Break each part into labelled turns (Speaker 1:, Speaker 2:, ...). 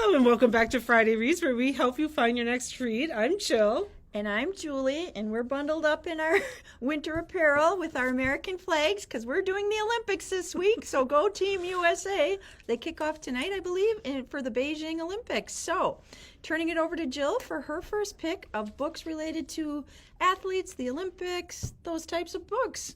Speaker 1: Hello and welcome back to Friday Reads, where we help you find your next read. I'm Jill.
Speaker 2: And I'm Julie, and we're bundled up in our winter apparel with our American flags because we're doing the Olympics this week. So go Team USA. They kick off tonight, I believe, for the Beijing Olympics. So turning it over to Jill for her first pick of books related to athletes, the Olympics, those types of books.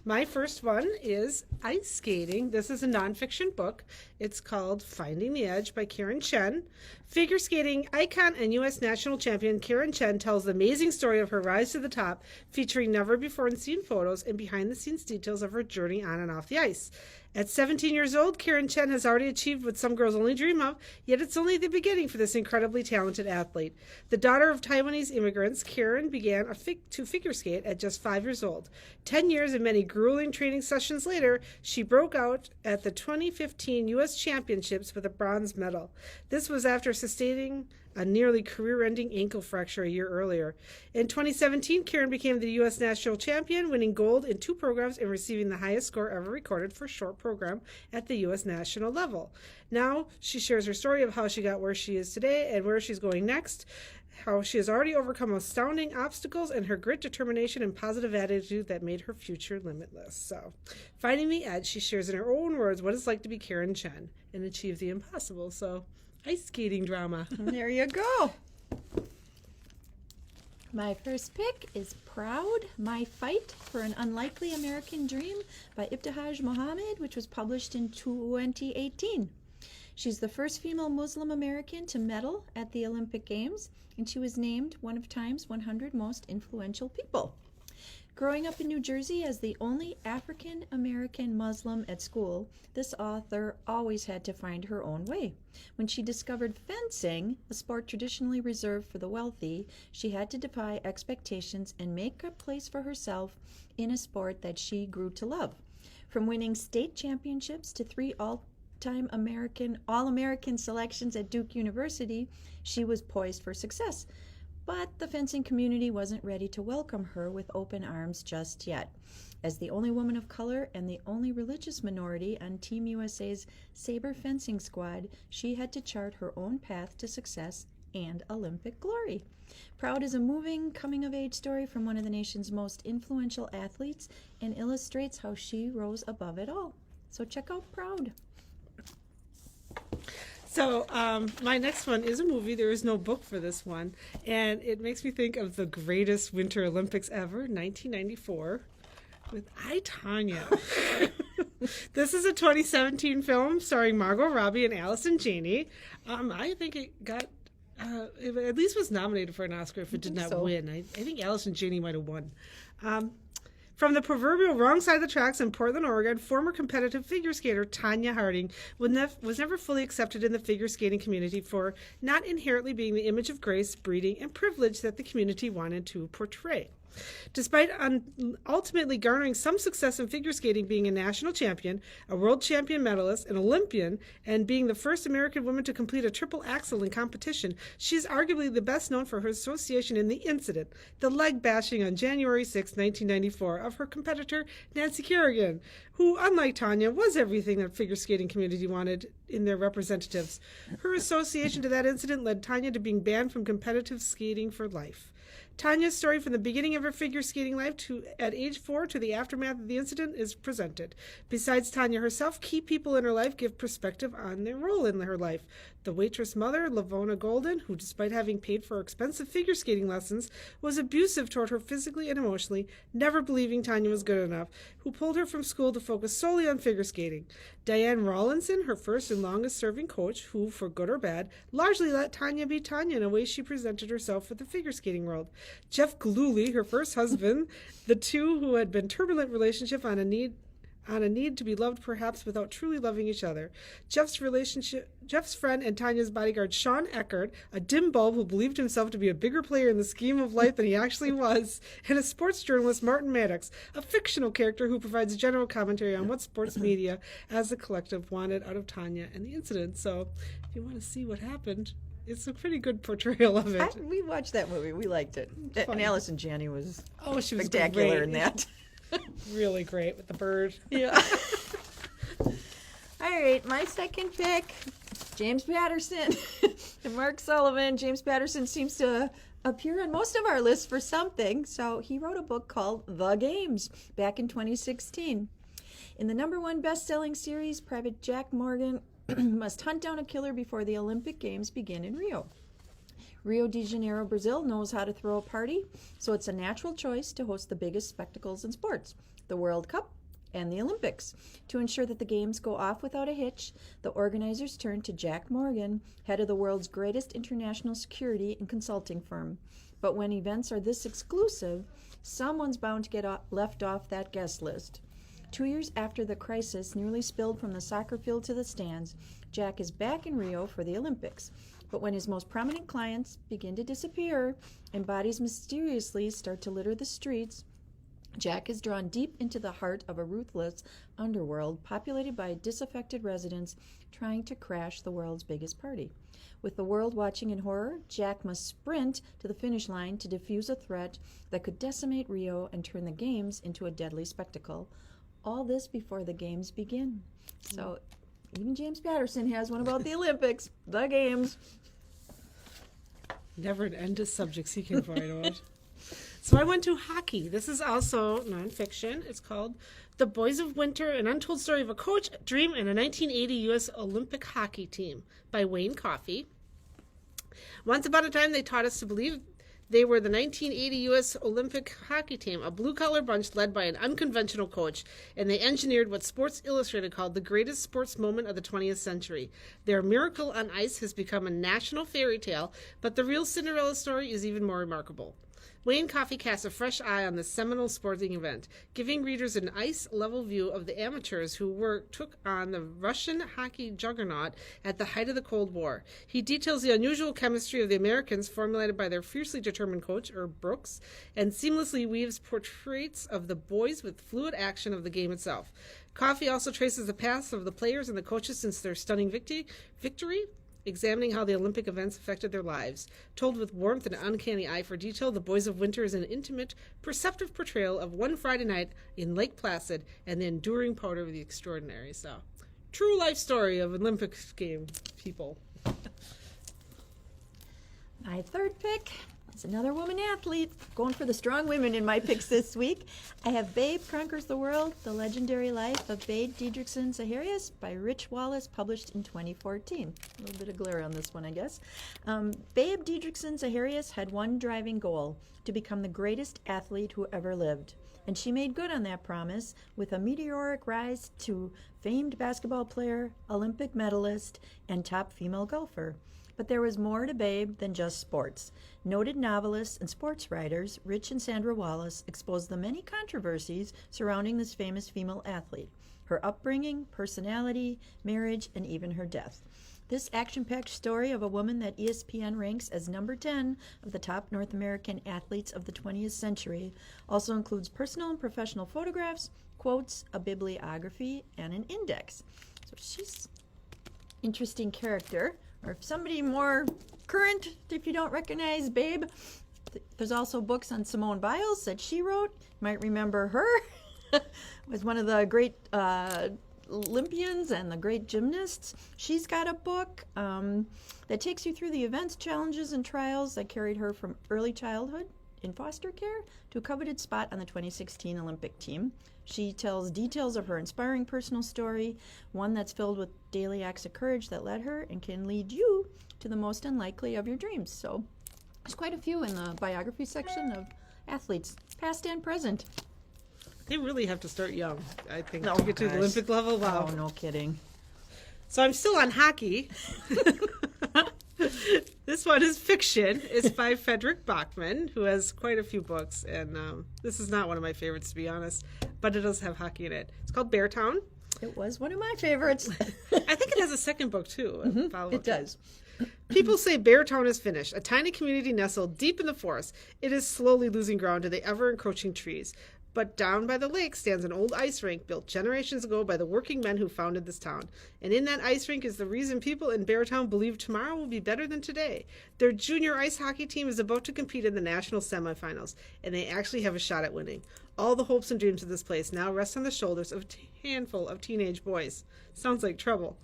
Speaker 1: My first one is Ice Skating. This is a nonfiction book. It's called Finding the Edge by Chen. Figure skating icon and U.S. national champion Chen tells the amazing story of her rise to the top, featuring never-before-seen photos and behind-the-scenes details of her journey on and off the ice. At 17 years old, Chen has already achieved what some girls only dream of, yet it's only the beginning for this incredibly talented athlete. The daughter of Taiwanese immigrants, Karen began to figure skate at just 5 years old. 10 years and many grueling training sessions later, she broke out at the 2015 U.S. Championships with a bronze medal. This was after sustaining a nearly career-ending ankle fracture a year earlier. In 2017, Karen became the U.S. national champion, winning gold in 2 programs and receiving the highest score ever recorded for a short program at the U.S. national level. Now, she shares her story of how she got where she is today and where she's going next, how she has already overcome astounding obstacles, and her grit, determination, and positive attitude that made her future limitless. So, Finding the Edge, she shares in her own words what it's like to be Chen and achieve the impossible. So, ice skating drama.
Speaker 2: There you go. My first pick is Proud, My Fight for an Unlikely American Dream by Ibtihaj Mohammed, which was published in 2018. She's the first female Muslim American to medal at the Olympic Games, and she was named one of Time's 100 most influential people. Growing up in New Jersey as the only African American Muslim at school, this author always had to find her own way. When she discovered fencing, a sport traditionally reserved for the wealthy, she had to defy expectations and make a place for herself in a sport that she grew to love. From winning state championships to 3 all-time All-American selections at Duke University, she was poised for success. But the fencing community wasn't ready to welcome her with open arms just yet. As the only woman of color and the only religious minority on Team USA's saber fencing squad, she had to chart her own path to success and Olympic glory. Proud is a moving coming-of-age story from one of the nation's most influential athletes and illustrates how she rose above it all. So check out Proud.
Speaker 1: So my next one is a movie. There is no book for this one. And it makes me think of the greatest Winter Olympics ever, 1994, with I, Tonya. This is a 2017 film starring Margot Robbie and Allison Janney. I think it got, it at least was nominated for an Oscar if it did not win. I think Allison Janney might have won. From the proverbial wrong side of the tracks in Portland, Oregon, former competitive figure skater Tonya Harding was never fully accepted in the figure skating community for not inherently being the image of grace, breeding, and privilege that the community wanted to portray. Despite ultimately garnering some success in figure skating, being a national champion, a world champion medalist, an Olympian, and being the first American woman to complete a triple axel in competition, she is arguably the best known for her association in the incident, the leg bashing on January 6, 1994, of her competitor Nancy Kerrigan, who, unlike Tonya, was everything that figure skating community wanted in their representatives. Her association to that incident led Tonya to being banned from competitive skating for life. Tonya's story from the beginning of her figure skating life at age 4 to the aftermath of the incident is presented. Besides Tonya herself, key people in her life give perspective on their role in her life. The waitress mother, Lavona Golden, who despite having paid for expensive figure skating lessons, was abusive toward her physically and emotionally, never believing Tonya was good enough, who pulled her from school to focus solely on figure skating. Diane Rawlinson, her first and longest-serving coach, who, for good or bad, largely let Tonya be Tonya in a way she presented herself with the figure skating world. Jeff Gillooly, her first husband, the two who had been turbulent relationship on a need to be loved perhaps without truly loving each other. Jeff's friend and Tonya's bodyguard, Sean Eckert, a dim bulb who believed himself to be a bigger player in the scheme of life than he actually was, and a sports journalist, Martin Maddox, a fictional character who provides general commentary on what sports media as a collective wanted out of Tonya and the incident. So if you want to see what happened, it's a pretty good portrayal of it.
Speaker 2: We watched that movie. We liked it. And Allison Janney was
Speaker 1: she was
Speaker 2: spectacular
Speaker 1: great
Speaker 2: in that.
Speaker 1: Really great with the bird.
Speaker 2: Yeah. All right, my second pick James Patterson and Mark Sullivan. James Patterson seems to appear on most of our lists for something. So he wrote a book called The Games back in 2016. In the #1 best-selling series, Private Jack Morgan must hunt down a killer before the Olympic Games begin in Rio. Rio de Janeiro, Brazil knows how to throw a party, so it's a natural choice to host the biggest spectacles in sports, the World Cup and the Olympics. To ensure that the games go off without a hitch, the organizers turn to Jack Morgan, head of the world's greatest international security and consulting firm. But when events are this exclusive, someone's bound to get left off that guest list. 2 years after the crisis nearly spilled from the soccer field to the stands, Jack is back in Rio for the Olympics. But when his most prominent clients begin to disappear and bodies mysteriously start to litter the streets, Jack is drawn deep into the heart of a ruthless underworld populated by disaffected residents trying to crash the world's biggest party. With the world watching in horror, Jack must sprint to the finish line to defuse a threat that could decimate Rio and turn the games into a deadly spectacle. All this before the games begin. So even James Patterson has one about the Olympics, the games.
Speaker 1: Never an end of subjects he can find about. So I went to hockey. This is also nonfiction. It's called The Boys of Winter, an untold story of a coach, a dream, and a 1980 U.S. Olympic hockey team by Wayne Coffey. Once upon a time, they taught us to believe they were the 1980 U.S. Olympic hockey team, a blue-collar bunch led by an unconventional coach, and they engineered what Sports Illustrated called the greatest sports moment of the 20th century. Their miracle on ice has become a national fairy tale, but the real Cinderella story is even more remarkable. Wayne Coffey casts a fresh eye on this seminal sporting event, giving readers an ice-level view of the amateurs who took on the Russian hockey juggernaut at the height of the Cold War. He details the unusual chemistry of the Americans formulated by their fiercely determined coach, Herb Brooks, and seamlessly weaves portraits of the boys with fluid action of the game itself. Coffey also traces the paths of the players and the coaches since their stunning victory, examining how the Olympic events affected their lives. Told with warmth and uncanny eye for detail, The Boys of Winter is an intimate, perceptive portrayal of one Friday night in Lake Placid and the enduring power of the extraordinary. So, true life story of Olympic game people.
Speaker 2: My third pick is another woman athlete. Going for the strong women in my picks this week. I have Babe Conquers the World, The Legendary Life of Babe Didrikson Zaharias by Rich Wallace, published in 2014. A little bit of glare on this one, I guess. Babe Didrikson Zaharias had one driving goal, to become the greatest athlete who ever lived. And she made good on that promise with a meteoric rise to famed basketball player, Olympic medalist, and top female golfer. But there was more to Babe than just sports. Noted novelists and sports writers, Rich and Sandra Wallace, exposed the many controversies surrounding this famous female athlete, her upbringing, personality, marriage, and even her death. This action-packed story of a woman that ESPN ranks as number 10 of the top North American athletes of the 20th century also includes personal and professional photographs, quotes, a bibliography, and an index. So she's an interesting character. Or if somebody more current, if you don't recognize Babe, there's also books on Simone Biles that she wrote. You might remember her. Was one of the great Olympians and the great gymnasts. She's got a book that takes you through the events, challenges, and trials that carried her from early childhood in foster care to a coveted spot on the 2016 Olympic team. She tells details of her inspiring personal story, one that's filled with daily acts of courage that led her and can lead you to the most unlikely of your dreams. So there's quite a few in the biography section of athletes, past and present.
Speaker 1: They really have to start young, I think,
Speaker 2: Oh,
Speaker 1: to get to the Olympic level. Wow.
Speaker 2: Oh, no kidding.
Speaker 1: So I'm still on hockey. This one is fiction. It's by Frederick Bachman, who has quite a few books. And this is not one of my favorites, to be honest, but it does have hockey in it. It's called Beartown.
Speaker 2: It was one of my favorites.
Speaker 1: I think it has a second book, too.
Speaker 2: It does.
Speaker 1: People say Beartown is finished, a tiny community nestled deep in the forest. It is slowly losing ground to the ever-encroaching trees. But down by the lake stands an old ice rink built generations ago by the working men who founded this town. And in that ice rink is the reason people in Beartown believe tomorrow will be better than today. Their junior ice hockey team is about to compete in the national semifinals, and they actually have a shot at winning. All the hopes and dreams of this place now rest on the shoulders of a handful of teenage boys. Sounds like trouble.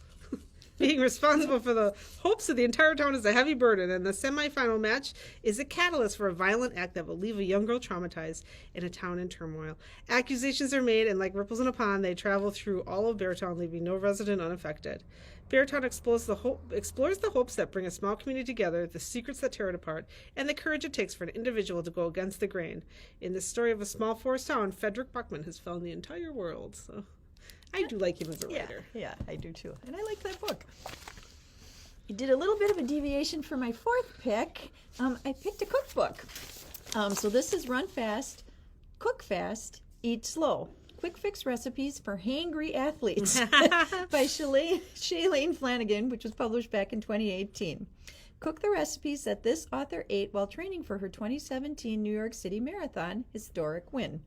Speaker 1: Being responsible for the hopes of the entire town is a heavy burden, and the semifinal match is a catalyst for a violent act that will leave a young girl traumatized in a town in turmoil. Accusations are made, and like ripples in a pond, they travel through all of Beartown, leaving no resident unaffected. Beartown explores the hopes that bring a small community together, the secrets that tear it apart, and the courage it takes for an individual to go against the grain. In the story of a small forest town, Frederick Buckman has found the entire world. So I do like him as a writer.
Speaker 2: Yeah, I do too. And I like that book. I did a little bit of a deviation for my fourth pick. I picked a cookbook. So this is Run Fast, Cook Fast, Eat Slow. Quick Fix Recipes for Hangry Athletes by Shailene Flanagan, which was published back in 2018. Cook the recipes that this author ate while training for her 2017 New York City Marathon historic win.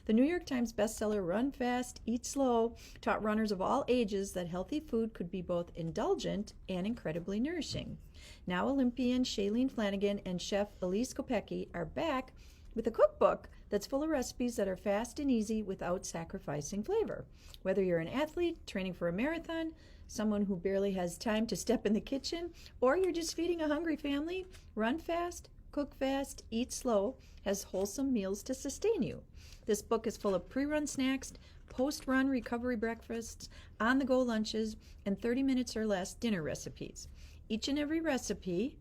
Speaker 2: The New York Times bestseller Run Fast, Eat Slow taught runners of all ages that healthy food could be both indulgent and incredibly nourishing. Now Olympian Shailene Flanagan and chef Elise Kopecki are back with a cookbook that's full of recipes that are fast and easy without sacrificing flavor. Whether you're an athlete training for a marathon, someone who barely has time to step in the kitchen, or you're just feeding a hungry family, Run Fast, Cook Fast, Eat Slow has wholesome meals to sustain you. This book is full of pre-run snacks, post-run recovery breakfasts, on-the-go lunches, and 30 minutes or less dinner recipes. Each and every recipe,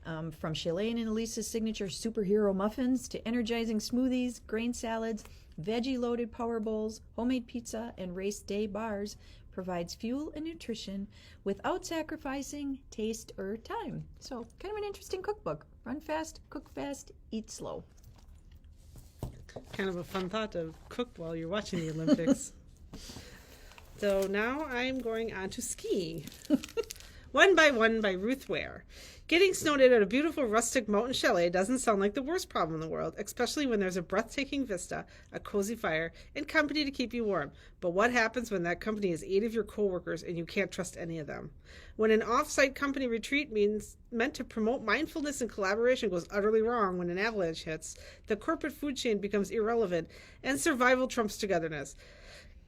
Speaker 2: from Shailene and Elise's signature superhero muffins to energizing smoothies, grain salads, veggie-loaded power bowls, homemade pizza, and race day bars, provides fuel and nutrition without sacrificing taste or time. So, kind of an interesting cookbook. Run fast, cook fast, eat slow.
Speaker 1: Kind of a fun thought to cook while you're watching the Olympics. So now I'm going on to skiing. One by One by Ruth Ware. Getting snowed in at a beautiful rustic mountain chalet doesn't sound like the worst problem in the world, especially when there's a breathtaking vista, a cozy fire, and company to keep you warm. But what happens when that company is 8 of your coworkers and you can't trust any of them? When an off-site company retreat meant to promote mindfulness and collaboration goes utterly wrong when an avalanche hits, the corporate food chain becomes irrelevant, and survival trumps togetherness.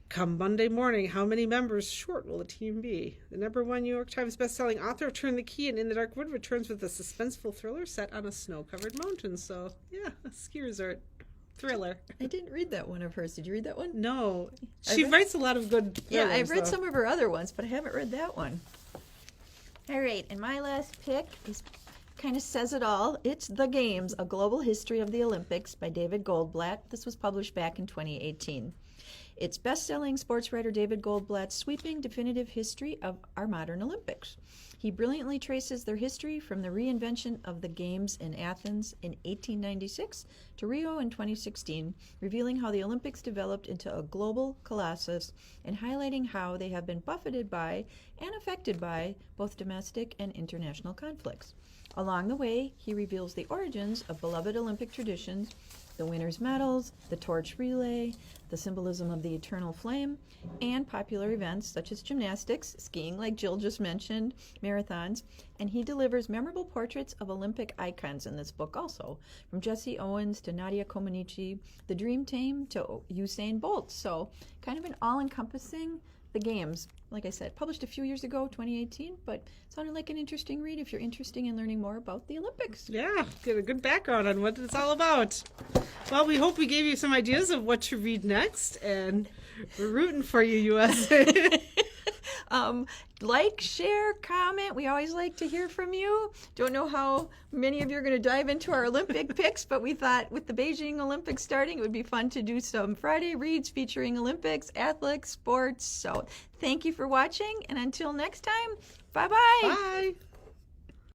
Speaker 1: Come Monday morning, how many members short will the team be? The #1 New York Times bestselling author of Turn the Key and In the Dark Wood returns with a suspenseful thriller set on a snow-covered mountain. So, yeah, a ski resort thriller.
Speaker 2: I didn't read that one of hers. Did you read that one?
Speaker 1: No. She writes a lot of good thrillers.
Speaker 2: Yeah, I've read some of her other ones, but I haven't read that one. All right, and my last pick is kind of says it all. It's The Games, A Global History of the Olympics by David Goldblatt. This was published back in 2018. It's best-selling sports writer David Goldblatt's sweeping definitive history of our modern Olympics. He brilliantly traces their history from the reinvention of the Games in Athens in 1896 to Rio in 2016, revealing how the Olympics developed into a global colossus and highlighting how they have been buffeted by and affected by both domestic and international conflicts. Along the way, he reveals the origins of beloved Olympic traditions, the winners' medals, the torch relay, the symbolism of the eternal flame, and popular events such as gymnastics, skiing like Jill just mentioned, marathons, and he delivers memorable portraits of Olympic icons in this book also, from Jesse Owens to Nadia Comaneci, the Dream Team to Usain Bolt. So kind of an all-encompassing The Games. Like I said, published a few years ago, 2018, but sounded like an interesting read if you're interested in learning more about the Olympics.
Speaker 1: Yeah, get a good background on what it's all about. Well, we hope we gave you some ideas of what to read next, and we're rooting for you, USA.
Speaker 2: Like, share, comment. We always like to hear from you. Don't know how many of you are going to dive into our Olympic picks, but we thought with the Beijing Olympics starting, it would be fun to do some Friday reads featuring Olympics, athletics, sports. So thank you for watching, and until next time, bye-bye.
Speaker 1: Bye.